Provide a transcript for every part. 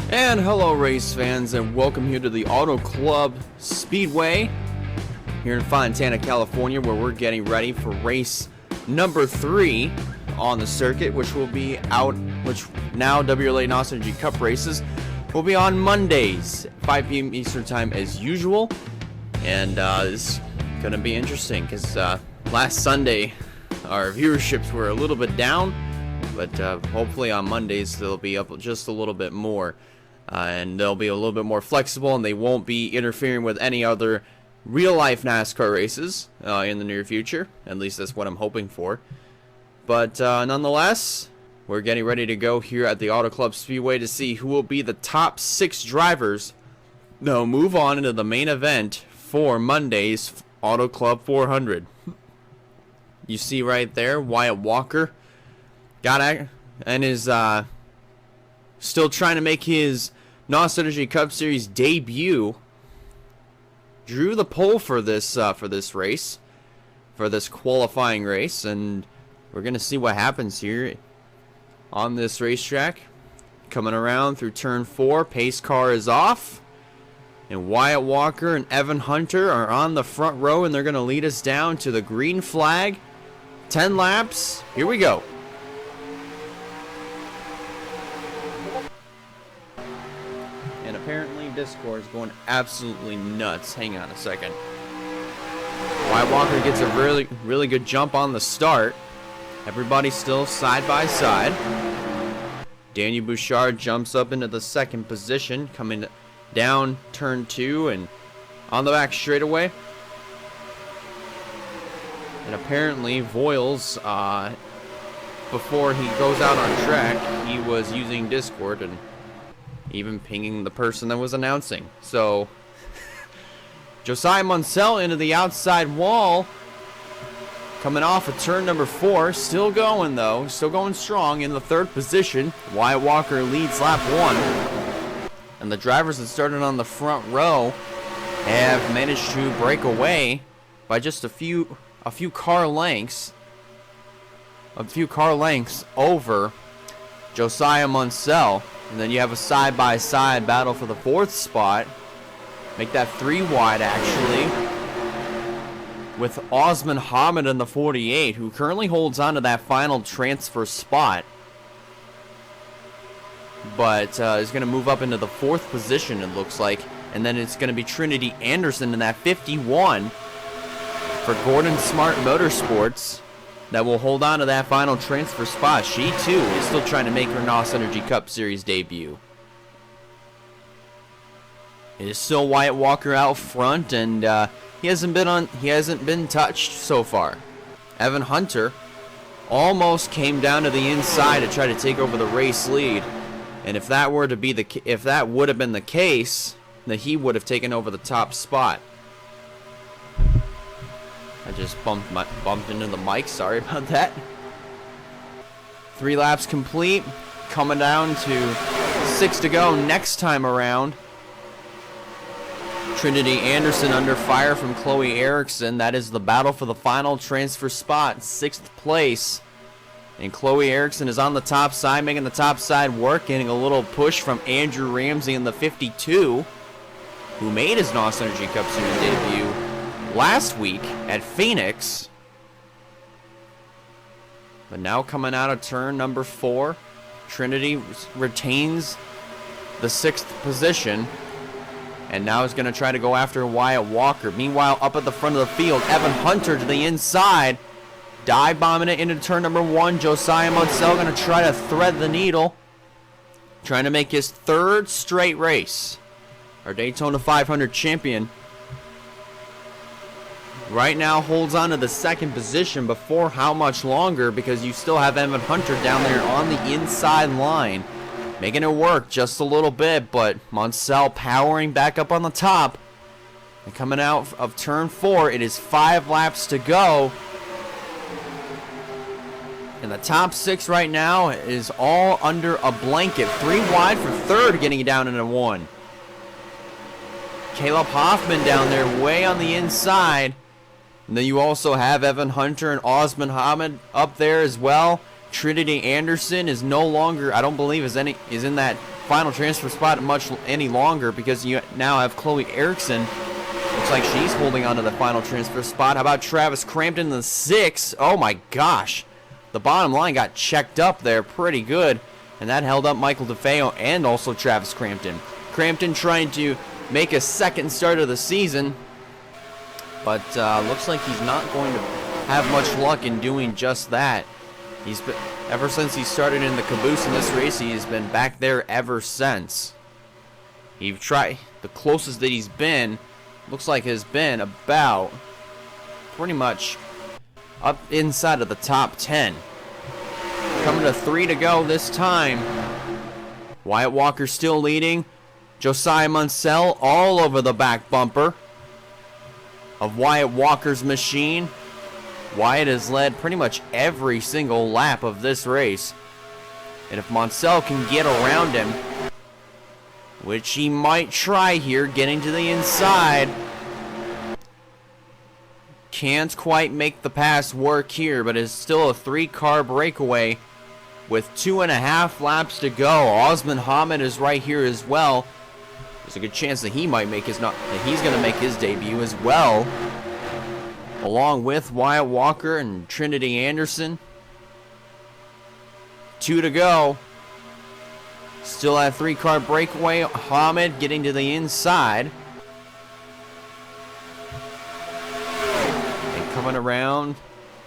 And hello race fans, and welcome here to the Auto Club Speedway here in Fontana, California, where we're getting ready for race number 3 on the circuit, which now WRLA NOS Energy Cup races will be on Mondays, 5 p.m. Eastern Time as usual. And it's going to be interesting because last Sunday our viewerships were a little bit down, but hopefully on Mondays they'll be up just a little bit more. And they'll be a little bit more flexible, and they won't be interfering with any other real-life NASCAR races in the near future. At least that's what I'm hoping for. But nonetheless, we're getting ready to go here at the Auto Club Speedway to see who will be the top 6 drivers that will move on into the main event for Monday's Auto Club 400. You see right there, Wyatt Walker is still trying to make his NOS Energy Cup Series debut. Drew the pole for this race, for this qualifying race, and we're gonna see what happens here on this racetrack. Coming around through turn 4, pace car is off, and Wyatt Walker and Evan Hunter are on the front row, and they're gonna lead us down to the green flag. 10 laps. Here we go. And apparently Discord is going absolutely nuts. Hang on a second. Wyatt Walker gets a really good jump on the start. Everybody's still side by side. Daniel Bouchard jumps up into the second position, coming down turn 2 and on the back straightaway. And apparently Voiles, before he goes out on track, he was using Discord and even pinging the person that was announcing. So Josiah Munsell into the outside wall, coming off of turn number 4, still going though, still going strong in the 3rd position. Wyatt Walker leads lap 1, and the drivers that started on the front row have managed to break away by just a few car lengths over Josiah Munsell. And then you have a side-by-side battle for the 4th spot. Make that 3 wide, actually, with Osman Hamid in the 48, who currently holds on to that final transfer spot, but is going to move up into the 4th position, it looks like. And then it's going to be Trinity Anderson in that 51 for Gordon Smart Motorsports that will hold on to that final transfer spot. She too is still trying to make her NOS Energy Cup Series debut. It is still Wyatt Walker out front, and he hasn't been touched so far. Evan Hunter almost came down to the inside to try to take over the race lead, and if that would have been the case, then he would have taken over the top spot. I just bumped into the mic. Sorry about that. 3 laps complete. Coming down to 6 to go next time around. Trinity Anderson under fire from Chloe Erickson. That is the battle for the final transfer spot, 6th place. And Chloe Erickson is on the top side, making the top side work, getting a little push from Andrew Ramsey in the 52, who made his NOS Energy Cup Series debut last week at Phoenix. But now coming out of turn number 4, Trinity retains the 6th position, and now is going to try to go after Wyatt Walker. Meanwhile, up at the front of the field, Evan Hunter to the inside, Dive bombing it into turn number 1. Josiah Munsell going to try to thread the needle. Trying to make his 3rd straight race. Our Daytona 500 champion. Right now holds on to the 2nd position, but for how much longer? Because you still have Evan Hunter down there on the inside line. Making it work just a little bit, but Munsell powering back up on the top. And coming out of turn 4, it is 5 laps to go. And the top 6 right now is all under a blanket. 3 wide for 3rd, getting it down into 1. Caleb Hoffman down there way on the inside. And then you also have Evan Hunter and Osman Hamid up there as well. Trinity Anderson is no longer, I don't believe, is in that final transfer spot much any longer, because you now have Chloe Erickson. Looks like she's holding on to the final transfer spot. How about Travis Crampton in the 6th? Oh my gosh. The bottom line got checked up there pretty good. And that held up Michael DeFeo and also Travis Crampton. Crampton trying to make a 2nd start of the season. But looks like he's not going to have much luck in doing just that. He's been, ever since he started in the caboose in this race, he has been back there ever since. He's tried, the closest that he's been, looks like has been about pretty much up inside of the top 10. Coming to 3 to go this time. Wyatt Walker still leading. Josiah Munsell all over the back bumper of Wyatt Walker's machine. Wyatt has led pretty much every single lap of this race. And if Munsell can get around him, which he might try here, getting to the inside, can't quite make the pass work here, but is still a 3-car breakaway with 2.5 laps to go. Osman Hamid is right here as well. There's a good chance that he might make his that he's going to make his debut as well, along with Wyatt Walker and Trinity Anderson. 2 to go. Still at 3-car breakaway. Hamid getting to the inside. And coming around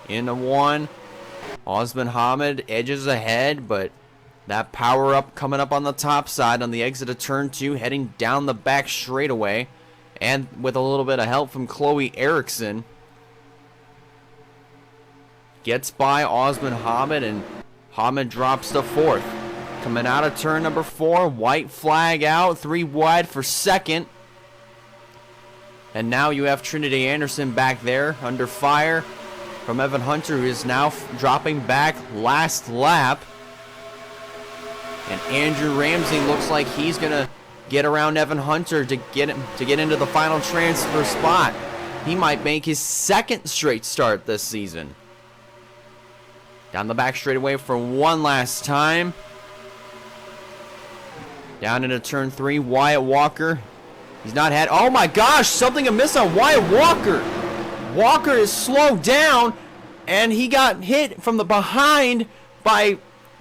into 1. Osman Hamid edges ahead, but that power up coming up on the top side on the exit of turn 2, heading down the back straightaway. And with a little bit of help from Chloe Erickson. Gets by Osman Hamid, and Hamid drops to 4th. Coming out of turn number 4, white flag out, 3 wide for 2nd. And now you have Trinity Anderson back there under fire from Evan Hunter, who is now dropping back last lap. And Andrew Ramsey looks like he's going to get around Evan Hunter to get into the final transfer spot. He might make his 2nd straight start this season. Down the back straightaway for one last time. Down into turn 3, Wyatt Walker. He's not had, oh my gosh, something amiss on Wyatt Walker. Walker is slowed down, and he got hit from the behind by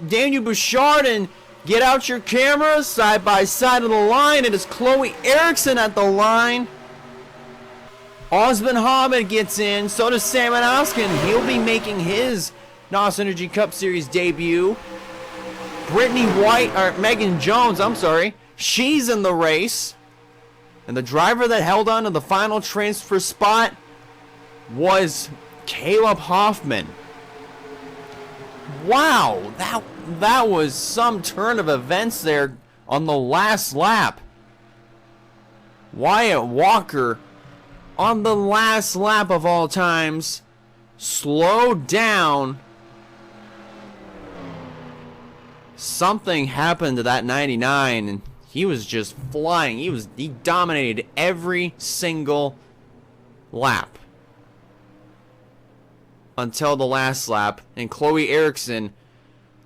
Daniel Bouchard. And get out your cameras, side by side of the line. It is Chloe Erickson at the line. Osman Hamid gets in, so does Salmon Oskin. He'll be making his NOS Energy Cup Series debut. Megan Jones, she's in the race. And the driver that held on to the final transfer spot was Caleb Hoffman. Wow, that was some turn of events there on the last lap. Wyatt Walker, on the last lap of all times, slowed down. Something happened to that 99, and he was just flying. He dominated every single lap until the last lap. And Chloe Erickson,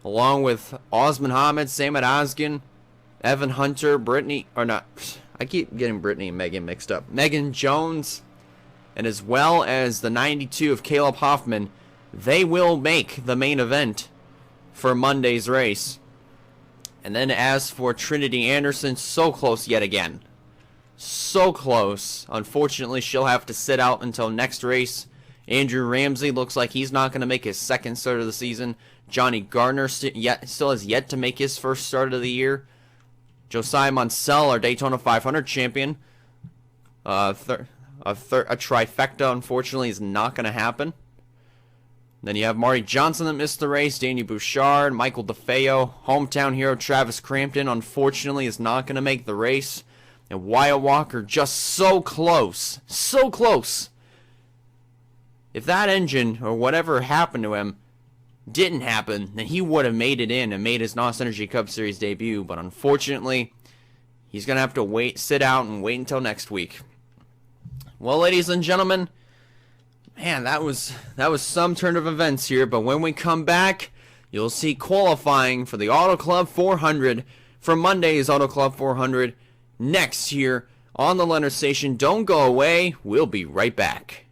along with Osman Hamid, Samad Oskin, Evan Hunter, I keep getting Brittany and Megan mixed up. Megan Jones, and as well as the 92 of Caleb Hoffman, they will make the main event for Monday's race. And then as for Trinity Anderson, so close yet again. So close. Unfortunately, she'll have to sit out until next race Andrew Ramsey looks like he's not going to make his second start of the season. Johnny Gardner still has yet to make his first start of the year. Josiah Munsell, our Daytona 500 champion. A trifecta, unfortunately, is not going to happen. Then you have Marty Johnson that missed the race, Danny Bouchard, Michael DeFeo, hometown hero Travis Crampton, unfortunately, is not going to make the race. And Wyatt Walker just so close. So close. If that engine, or whatever happened to him, didn't happen, then he would have made it in and made his NOS Energy Cup Series debut. But unfortunately, he's going to have to sit out and wait until next week. Well, ladies and gentlemen, man, that was some turn of events here. But when we come back, you'll see qualifying for the Auto Club 400 for Monday's Auto Club 400 next year on the Leonard Station. Don't go away. We'll be right back.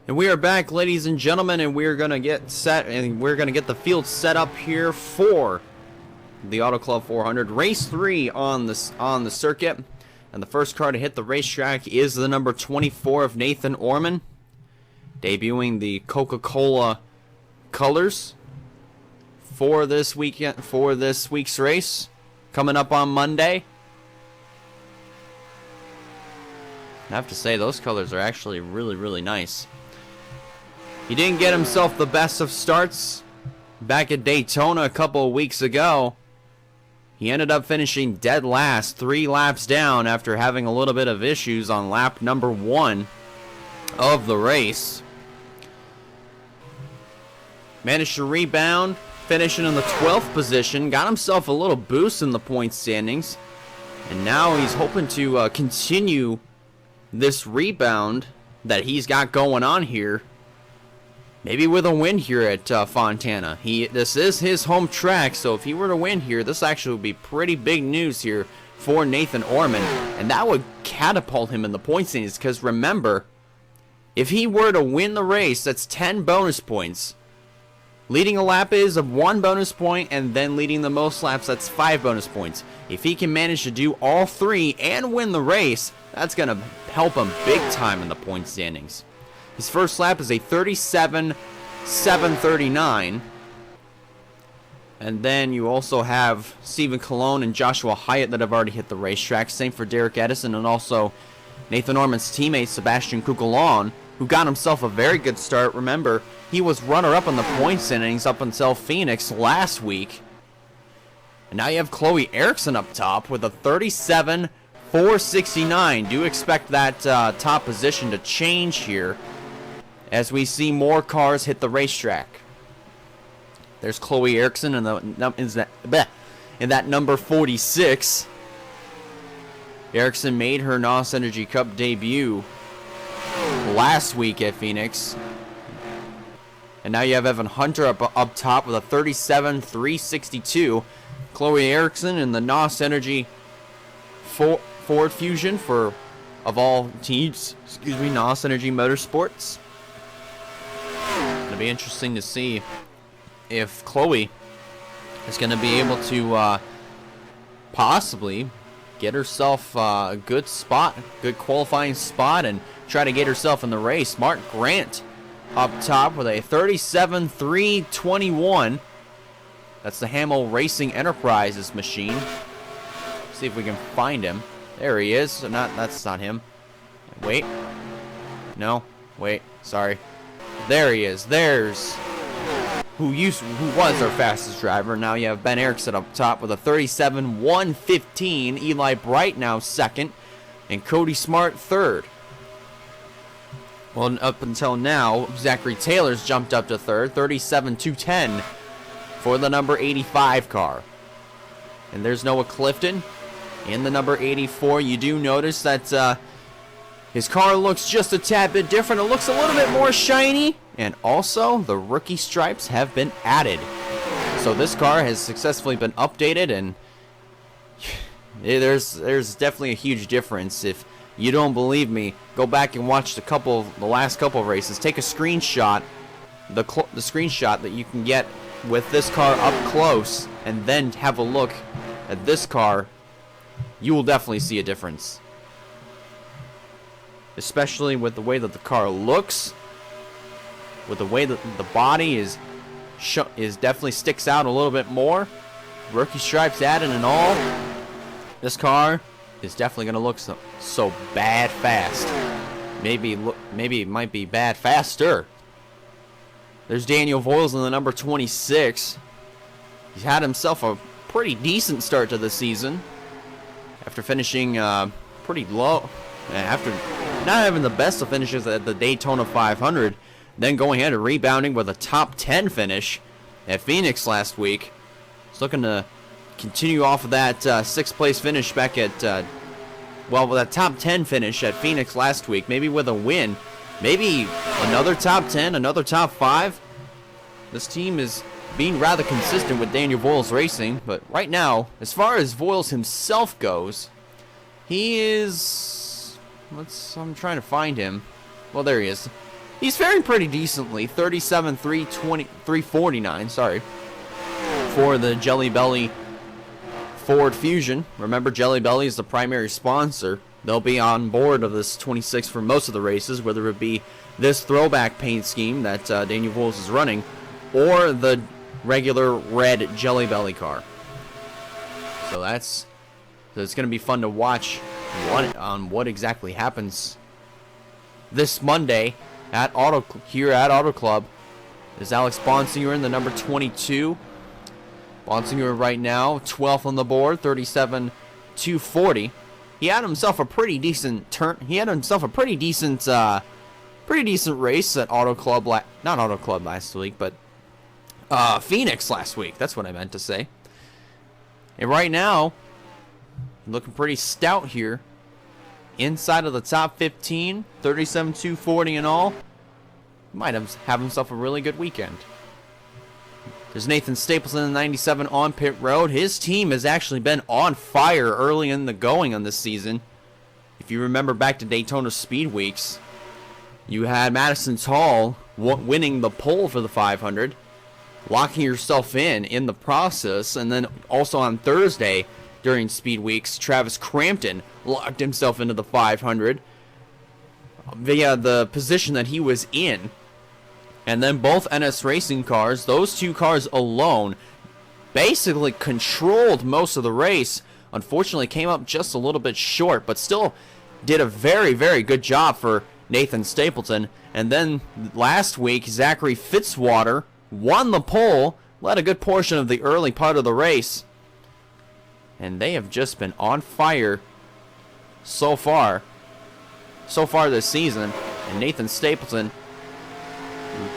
And we are back, ladies and gentlemen, and we're gonna get set, and we're gonna get the field set up here for the Auto Club 400 Race 3 on the circuit. And the first car to hit the racetrack is the number 24 of Nathan Orman, debuting the Coca-Cola colors for this weekend, for this week's race, coming up on Monday. I have to say, those colors are actually really, really nice. He didn't get himself the best of starts back at Daytona a couple of weeks ago. He ended up finishing dead last, 3 laps down after having a little bit of issues on lap number 1 of the race. Managed to rebound, finishing in the 12th position, got himself a little boost in the point standings, and now he's hoping to continue this rebound that he's got going on here. Maybe with a win here at Fontana. This is his home track, so if he were to win here, this actually would be pretty big news here for Nathan Orman. And that would catapult him in the point standings, because remember, if he were to win the race, that's 10 bonus points. Leading a lap is of 1 bonus point, and then leading the most laps, that's 5 bonus points. If he can manage to do all 3 and win the race, that's going to help him big time in the point standings. His first lap is a 37.739. And then you also have Stephen Colon and Joshua Hyatt that have already hit the racetrack. Same for Derek Edison and also Nathan Orman's teammate Sebastian Cuculon, who got himself a very good start. Remember, he was runner-up in the points innings up until Phoenix last week. And now you have Chloe Erickson up top with a 37.469. Do expect that top position to change here as we see more cars hit the racetrack. There's Chloe Erickson in that number 46. Erickson made her NOS Energy Cup debut last week at Phoenix. And now you have Evan Hunter up top with a 37.362. Chloe Erickson in the NOS Energy Ford Fusion of all teams, NOS Energy Motorsports. It'll be interesting to see if Chloe is going to be able to possibly get herself a good spot, good qualifying spot, and try to get herself in the race. Mark Grant up top with a 37.321. That's the Hamill Racing Enterprises machine. See if we can find him. There he is. So that's not him. Wait. No. Wait. Sorry. There he is. There's who was our fastest driver. Now you have Ben Erickson up top with a 37.115. Eli Bright now second, and Cody Smart third. Well, up until now, Zachary Taylor's jumped up to third, 37.210 for the number 85 car. And there's Noah Clifton in the number 84. You do notice that his car looks just a tad bit different. It looks a little bit more shiny. And also, the rookie stripes have been added. So this car has successfully been updated, and there's definitely a huge difference. If you don't believe me, go back and watch the last couple of races. Take a screenshot, the screenshot that you can get with this car up close, and then have a look at this car. You will definitely see a difference, especially with the way that the car looks, with the way that the body is definitely sticks out a little bit more. Rookie stripes added and all. This car is definitely going to look so bad fast. Maybe it might be bad faster. There's Daniel Voiles in the number 26. He's had himself a pretty decent start to the season after finishing pretty low. After not having the best of finishes at the Daytona 500, then going ahead and rebounding with a top 10 finish at Phoenix last week. He's looking to continue off of that 6th place finish back at, with that top 10 finish at Phoenix last week. Maybe with a win. Maybe another top 10, another top 5. This team is being rather consistent with Daniel Voiles Racing. But right now, as far as Voiles himself goes, he is... I'm trying to find him. Well, there he is. He's faring pretty decently. 37.349, sorry, for the Jelly Belly Ford Fusion. Remember, Jelly Belly is the primary sponsor. They'll be on board of this 26 for most of the races, whether it be this throwback paint scheme that Daniel Voiles is running, or the regular red Jelly Belly car. So it's going to be fun to watch what exactly happens this Monday here at Auto Club. Is Alex Bonsinger in the Number 22. Bonsinger right now 12th on the board, 37.240. He had himself a pretty decent turn. He had himself a pretty decent race at Auto Club not Auto Club last week, but Phoenix last week. That's what I meant to say. And right now, looking pretty stout here. Inside of the top 15, 37.240 in all. Might have himself a really good weekend. There's Nathan Stapleton in the 97 on pit road. His team has actually been on fire early in the going on this season. If you remember back to Daytona Speed Weeks, you had Madison Hall winning the pole for the 500, locking yourself in the process, and then also on Thursday during Speed Weeks, Travis Crampton locked himself into the 500 via the position that he was in. And then both NS Racing cars, those two cars alone, basically controlled most of the race. Unfortunately, came up just a little bit short, but still did a very, very good job for Nathan Stapleton. And then last week, Zachary Fitzwater won the pole, led a good portion of the early part of the race. And they have just been on fire so far this season. And Nathan Stapleton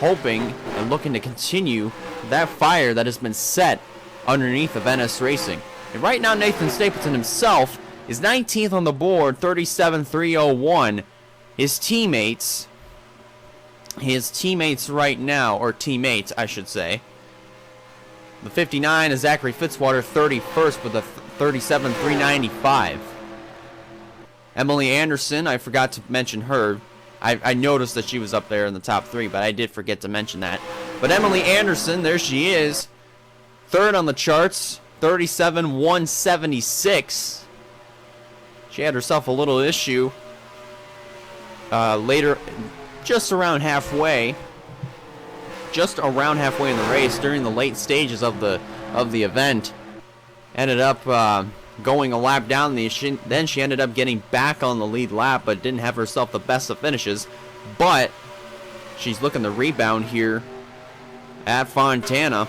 hoping and looking to continue that fire that has been set underneath of NS Racing. And right now, Nathan Stapleton himself is 19th on the board, 37.301. His teammates right now, or teammates, I should say. The 59 is Zachary Fitzwater, 31st with a 37.395. Emily Anderson, I forgot to mention her. I noticed that she was up there in the top 3, but I did forget to mention that. But Emily Anderson, there she is. 3rd on the charts, 37.176. She had herself a little issue later, just around halfway. just around halfway in the race during the late stages of the event. Ended up going a lap down. Then she ended up getting back on the lead lap, but didn't have herself the best of finishes. But she's looking to rebound here at Fontana.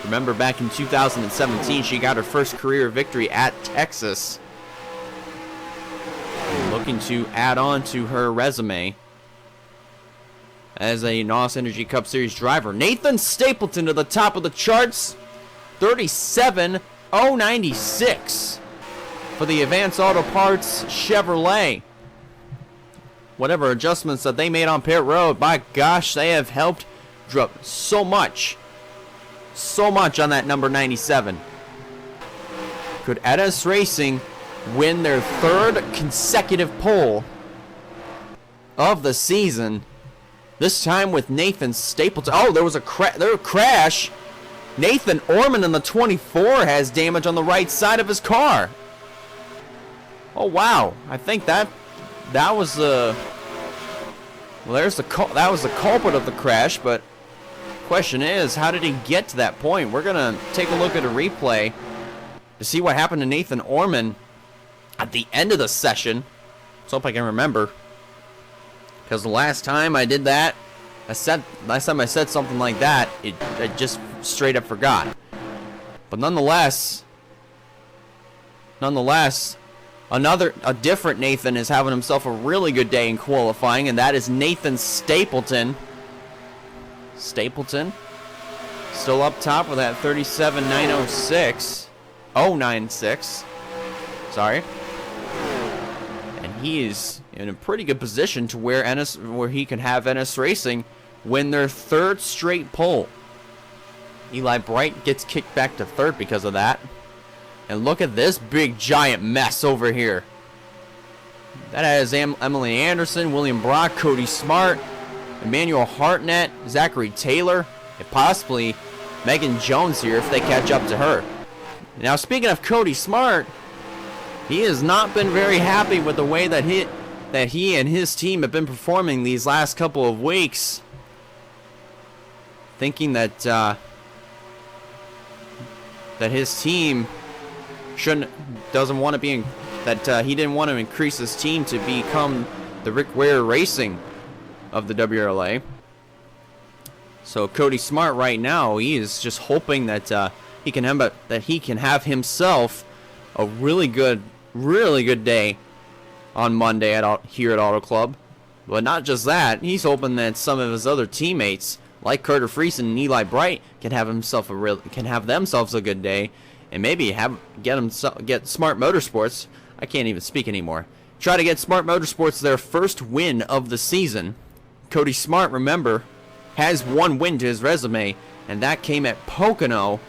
Remember, back in 2017, she got her first career victory at Texas. Looking to add on to her resume as a NOS Energy Cup Series driver. Nathan Stapleton to the top of the charts. 37,096 for the Advanced Auto Parts Chevrolet. Whatever adjustments that they made on pit road, by gosh, they have helped drop so much on that number 97. Could NS Racing win their third consecutive pole of the season? This time with Nathan Stapleton. Oh, there was a crash. Nathan Orman in the 24 has damage on the right side of his car. Oh wow! I think that was the that was the culprit of the crash. But question is, how did he get to that point? We're gonna take a look at a replay to see what happened to Nathan Orman at the end of the session. Let's hope I can remember, because the last time I did that, last time I said something like that, I just straight up forgot. But nonetheless, a different Nathan is having himself a really good day in qualifying, and that is Nathan Stapleton. Stapleton still up top with that 37,906. Sorry. And he is in a pretty good position to where he can have NS Racing win their third straight pole. Eli Bright gets kicked back to third because of that. And look at this big giant mess over here. That has Emily Anderson, William Brock, Cody Smart, Emmanuel Hartnett, Zachary Taylor, and possibly Megan Jones here if they catch up to her. Now, speaking of Cody Smart, he has not been very happy with the way that he and his team have been performing these last couple of weeks. Thinking that that his team doesn't want to be he didn't want to increase his team to become the Rick Ware Racing of the WRLA. So Cody Smart right now, he is just hoping that he can have himself a really good day on Monday here at Auto Club. But not just that, he's hoping that some of his other teammates, like Carter Friesen and Eli Bright, can have themselves a good day, and maybe get Smart Motorsports. I can't even speak anymore. Try to get Smart Motorsports their first win of the season. Cody Smart, remember, has one win to his resume, and that came at Pocono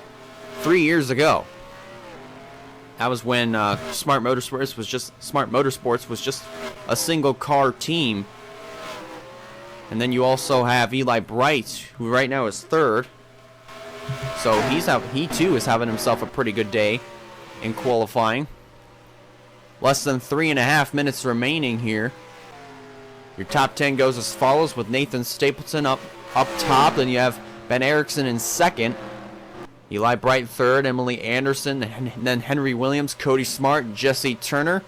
3 years ago. That was when Smart Motorsports was just a single car team. And then you also have Eli Bright, who right now is third. So he too is having himself a pretty good day in qualifying. Less than 3.5 minutes remaining here. Your top 10 goes as follows, with Nathan Stapleton up top. Then you have Ben Erickson in second. Eli Bright third. Emily Anderson. And then Henry Williams, Cody Smart, Jesse Turner,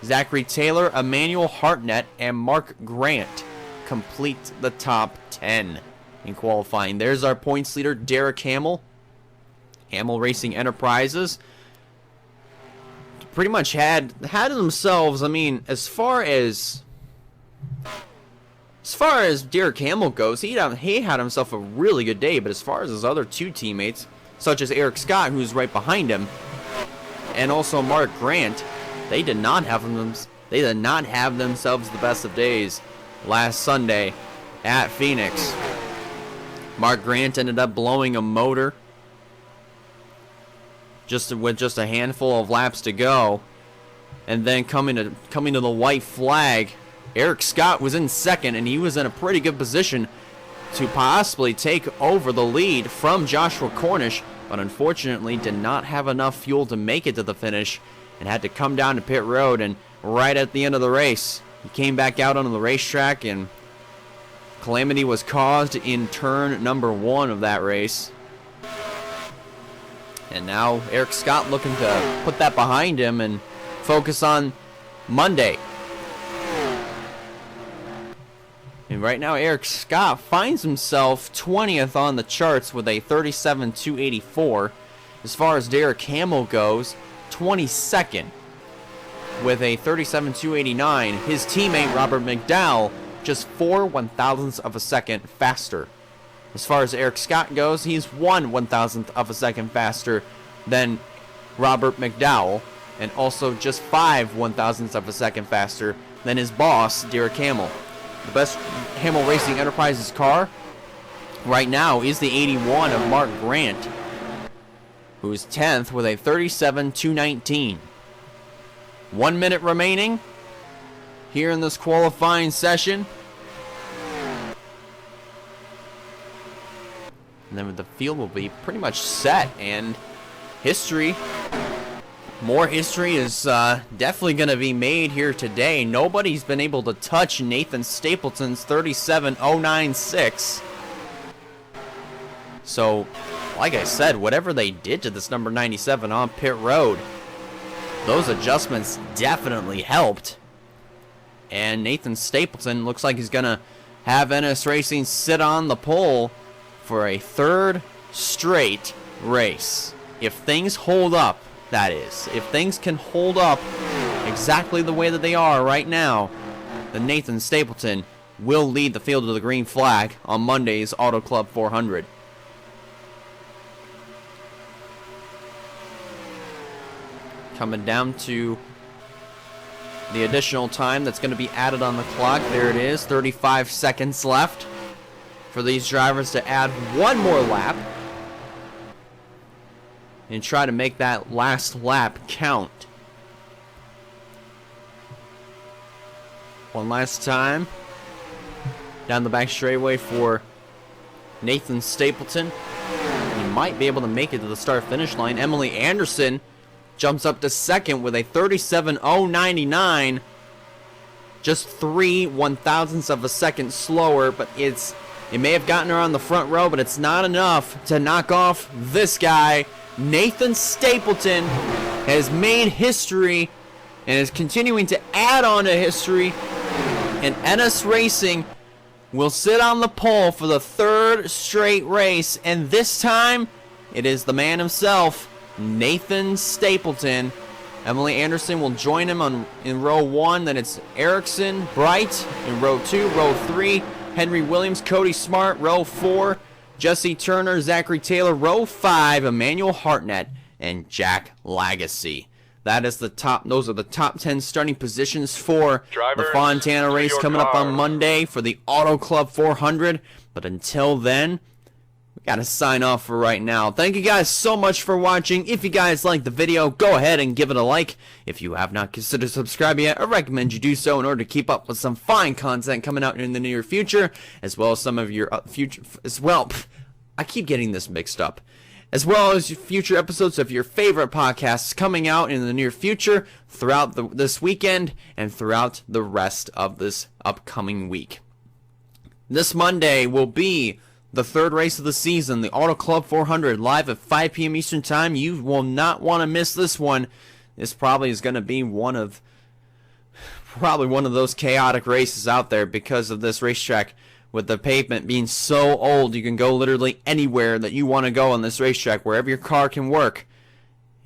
Zachary Taylor, Emmanuel Hartnett, and Mark Grant complete the top 10 in qualifying. There's our points leader, Derek Hamill. Hamill Racing Enterprises pretty much had themselves, I mean, as far as Derek Hamill goes, he had himself a really good day. But as far as his other two teammates, such as Eric Scott, who's right behind him, and also Mark Grant, they did not have themselves the best of days last Sunday at Phoenix. Mark Grant ended up blowing a motor with just a handful of laps to go, and then coming to the white flag, Eric Scott was in second, and he was in a pretty good position to possibly take over the lead from Joshua Cornish, but unfortunately did not have enough fuel to make it to the finish and had to come down to pit road. And right at the end of the race, he came back out onto the racetrack and Calamity was caused in turn number 1 of that race. And now Eric Scott looking to put that behind him and focus on Monday. And right now Eric Scott finds himself 20th on the charts with a 37.284. As far as Derek Hamill goes, 22nd with a 37.289. His teammate Robert McDowell just 4 1,000ths of a second faster. As far as Eric Scott goes, he's 1 1,000th of a second faster than Robert McDowell, and also just 5 1,000ths of a second faster than his boss, Derek Hamill. The best Hamill Racing Enterprises car right now is the 81 of Mark Grant, who is 10th with a 37.219. 1 minute remaining here in this qualifying session. And then the field will be pretty much set, and more history is definitely going to be made here today. Nobody's been able to touch Nathan Stapleton's 37.096. So, like I said, whatever they did to this number 97 on pit road, those adjustments definitely helped. And Nathan Stapleton looks like he's going to have NS Racing sit on the pole for a 3rd straight race. If things hold up, that is. If things can hold up exactly the way that they are right now, then Nathan Stapleton will lead the field to the green flag on Monday's Auto Club 400. Coming down to the additional time that's going to be added on the clock. There it is, 35 seconds left for these drivers to add one more lap and try to make that last lap count. One last time down the back straightaway for Nathan Stapleton. He might be able to make it to the start-finish line. Emily Anderson jumps up to 2nd with a 37.099. Just 3 1,000ths of a second slower, but it may have gotten her on the front row, but it's not enough to knock off this guy. Nathan Stapleton has made history and is continuing to add on to history. And NS Racing will sit on the pole for the 3rd straight race. And this time, it is the man himself, Nathan Stapleton. Emily Anderson will join him in row 1. Then it's Erickson, Bright in row 2. Row 3, Henry Williams, Cody Smart. Row 4, Jesse Turner, Zachary Taylor. Row 5, Emmanuel Hartnett and Jack Lagacy. That is the top. Those are the top 10 starting positions for the Fontana race coming up on Monday for the Auto Club 400. But until then, we got to sign off for right now. Thank you guys so much for watching. If you guys liked the video, go ahead and give it a like. If you have not considered subscribing yet, I recommend you do so in order to keep up with some fine content coming out in the near future, as well as some of your future, as well. I keep getting this mixed up. As well as future episodes of your favorite podcasts coming out in the near future throughout this weekend and throughout the rest of this upcoming week. This Monday will be the 3rd race of the season, the Auto Club 400, live at 5 p.m. Eastern Time. You will not want to miss this one. This probably is going to be one of those chaotic races out there because of this racetrack. With the pavement being so old, you can go literally anywhere that you want to go on this racetrack, wherever your car can work.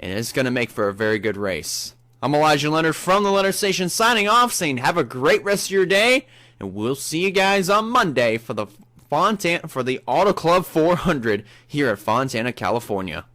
And it's going to make for a very good race. I'm Elijah Leonard from the Leonard Station signing off, saying have a great rest of your day. And we'll see you guys on Monday for the Auto Club 400 here at Fontana, California.